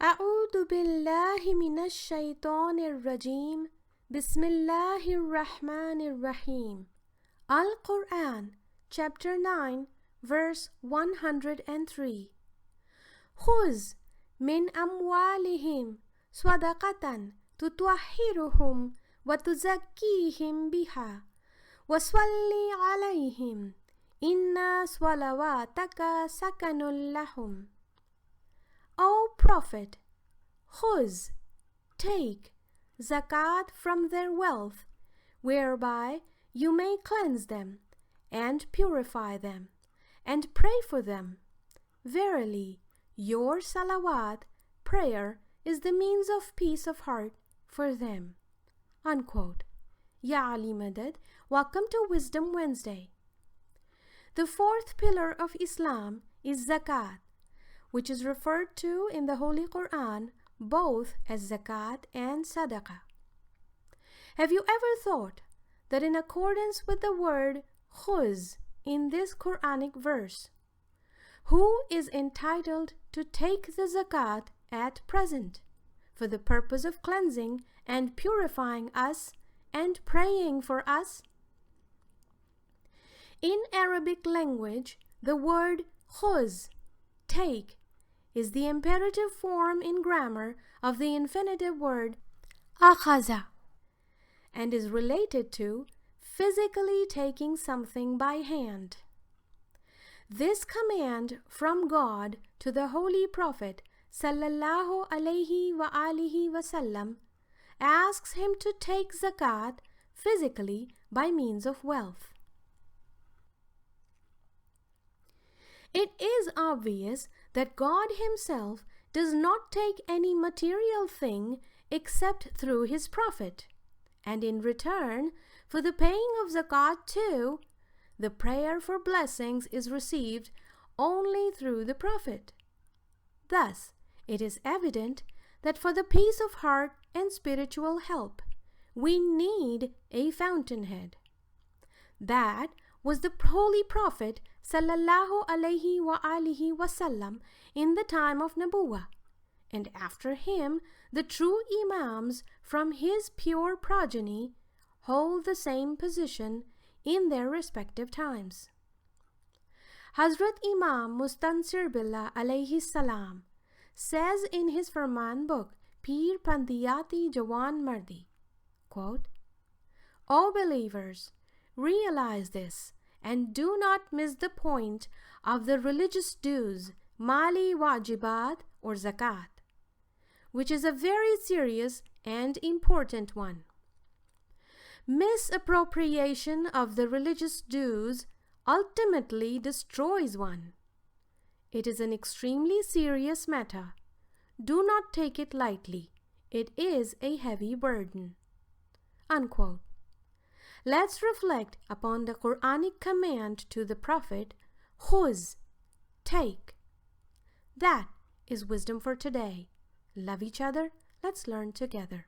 أعوذ بالله من الشيطان الرجيم بسم الله الرحمن الرحيم. Al-Quran, chapter 9, verse 103. Khuz min amwalihim sadaqatan tutahhiruhum wa tuzakkihim biha wa salli alayhim inna salawataka sakanul lahum. O Prophet, Khuz, take Zakat from their wealth, whereby you may cleanse them and purify them and pray for them. Verily, your salawat, prayer, is the means of peace of heart for them. Unquote. Ya Ali Madad, welcome to Wisdom Wednesday. The fourth pillar of Islam is Zakat, which is referred to in the Holy Quran both as Zakat and Sadaqah. Have you ever thought that in accordance with the word Khuz in this Quranic verse, who is entitled to take the Zakat at present for the purpose of cleansing and purifying us and praying for us? In Arabic language, the word Khuz, take, is the imperative form in grammar of the infinitive word akhaza and is related to physically taking something by hand. This command from God to the Holy Prophet sallallahu alayhi wa alihi wasallam asks him to take zakat physically by means of wealth. It is obvious that God Himself does not take any material thing except through His Prophet, and in return for the paying of zakat too, the prayer for blessings is received only through the Prophet. Thus, it is evident that for the peace of heart and spiritual help, we need a fountainhead. That was the Holy Prophet sallallahu alayhi wa alihi wasallam in the time of Nubuwwah, and after him the true Imams from his pure progeny hold the same position in their respective times. Hazrat Imam Mustansirbillah alayhi salam says in his Farman book, Pir Pandiyati Jawan Mardi, quote, O believers, realize this and do not miss the point of the religious dues, mali wajibat or zakat, which is a very serious and important one. Misappropriation of the religious dues ultimately destroys one. It is an extremely serious matter. Do not take it lightly. It is a heavy burden. Unquote. Let's reflect upon the Quranic command to the Prophet, Khuz, take. That is wisdom for today. Love each other. Let's learn together.